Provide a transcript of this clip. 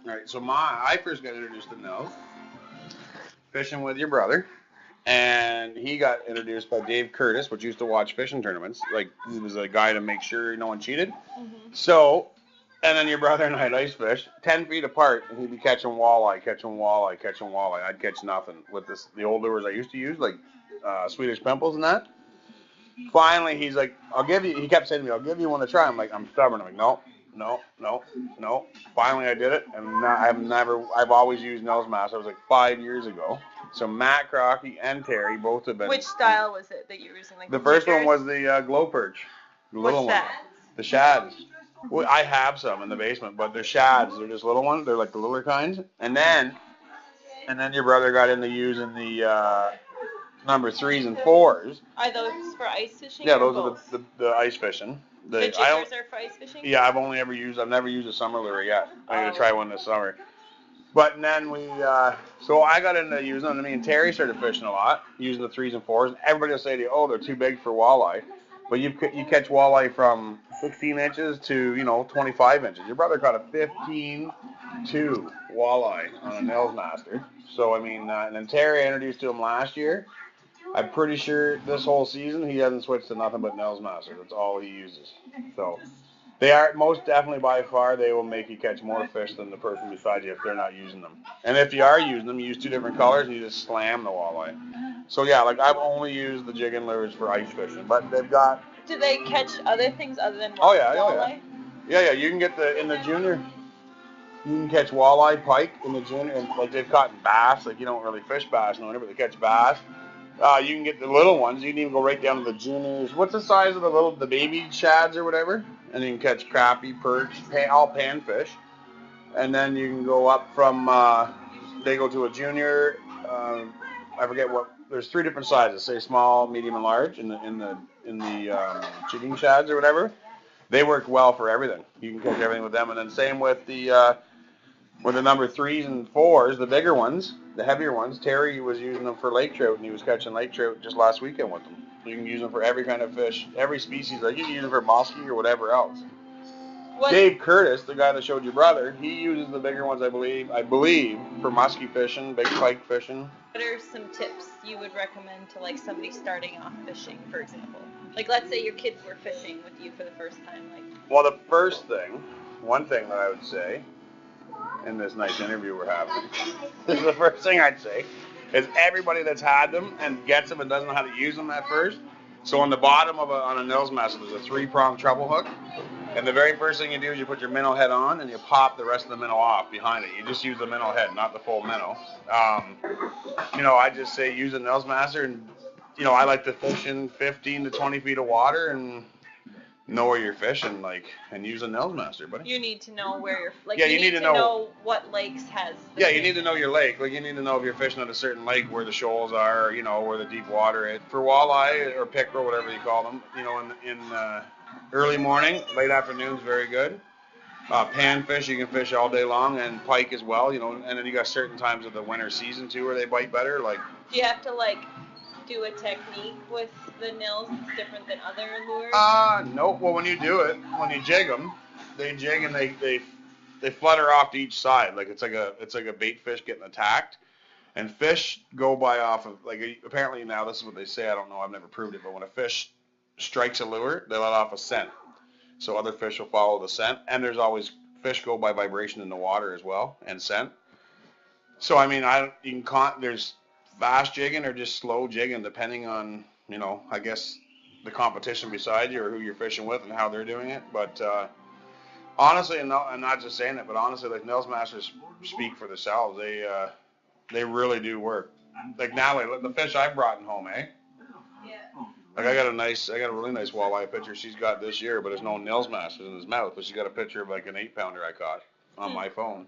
Right, so I first got introduced to Nils fishing with your brother, and he got introduced by Dave Curtis, which used to watch fishing tournaments. Like, he was a guy to make sure no one cheated. Mm-hmm. So, and then your brother and I'd ice fish 10 feet apart, and he'd be catching walleye. I'd catch nothing with the old lures I used to use, like Swedish pimples and that. Finally, he's like, he kept saying to me, I'll give you one to try. I'm like, I'm stubborn. I'm like, no. Finally, I did it, and I've always used Nils Master. It was like 5 years ago. So Matt Crockey and Terry both have been. Which style was it that you were using? Like the first one was the glow perch. The little What's that? one. The shads. Well, I have some in the basement, but they're shads. They're just little ones. They're like the littler kinds. And then your brother got into using the number 3s and 4s. Are those for ice fishing? Yeah, or those both? are the ice fishing. The jiggers are for ice fishing? Yeah, I've never used a summer lure yet. I'm going to try one this summer. But then so I got into using them. Me and Terry started fishing a lot, using the 3s and 4s. Everybody will say to you, oh, they're too big for walleye. But you catch walleye from 16 inches to, 25 inches. Your brother caught a 15-2 walleye on a Nils Master. So, I mean, and then Terry I introduced to him last year. I'm pretty sure this whole season he hasn't switched to nothing but Nils Master. That's all he uses. So they are most definitely by far they will make you catch more fish than the person beside you if they're not using them. And if you are using them, you use 2 different colors and you just slam the walleye. So yeah, like I've only used the jigging lures for ice fishing, but they've got. Do they catch other things other than walleye? Oh yeah. You can get in the junior. You can catch walleye, pike in the junior, and like they've caught bass. Like you don't really fish bass, no, but they catch bass. You can get the little ones. You can even go right down to the juniors. What's the size of the baby shads or whatever? And you can catch crappie, perch, all panfish. And then you can go up from. They go to a junior. I forget what. There's 3 different sizes. Say small, medium, and large in the jigging shads or whatever. They work well for everything. You can catch everything with them. And then same with the number 3s and 4s, the bigger ones, the heavier ones. Terry was using them for lake trout, and he was catching lake trout just last weekend with them. You can use them for every kind of fish, every species. Like you can use them for muskie or whatever else. Dave Curtis, the guy that showed your brother, he uses the bigger ones, I believe, for muskie fishing, big pike fishing. What are some tips you would recommend to like somebody starting off fishing, for example? Like let's say your kids were fishing with you for the first time. Well, one thing that I would say in this nice interview we're having, this is the first thing I'd say, is everybody that's had them and gets them and doesn't know how to use them at first. So on the bottom on a Nils Master, there's a 3-prong treble hook. And the very first thing you do is you put your minnow head on and you pop the rest of the minnow off behind it. You just use the minnow head, not the full minnow. I just say use a Nils Master, and I like to fish in 15 to 20 feet of water and know where you're fishing, and use a Nils Master, buddy. You need to know where you're. You need to know what lakes has. You need to know your lake. Like you need to know if you're fishing at a certain lake where the shoals are, where the deep water is. For walleye or pickerel, whatever you call them, in early morning, late afternoon's very good. Panfish you can fish all day long, and pike as well. And then you got certain times of the winter season too where they bite better. Like. Do you have to do a technique with the Nils that's different than other lures? No. Well, when you do it, when you jig them, they jig and they flutter off to each side. Like it's like a bait fish getting attacked. And fish go by off of apparently now this is what they say. I don't know. I've never proved it, but when a fish strikes a lure, they let off a scent. So other fish will follow the scent. And there's always fish go by vibration in the water as well and scent. So I mean, there's fast jigging or just slow jigging depending on, I guess the competition beside you or who you're fishing with and how they're doing it. But honestly, and I'm not just saying it, but honestly, Nils Masters speak for themselves. They really do work. Like Natalie, the fish I brought home, eh? Yeah. Like I got a really nice walleye picture she's got this year, but there's no Nils Masters in his mouth. But she's got a picture of an 8-pounder I caught on my phone.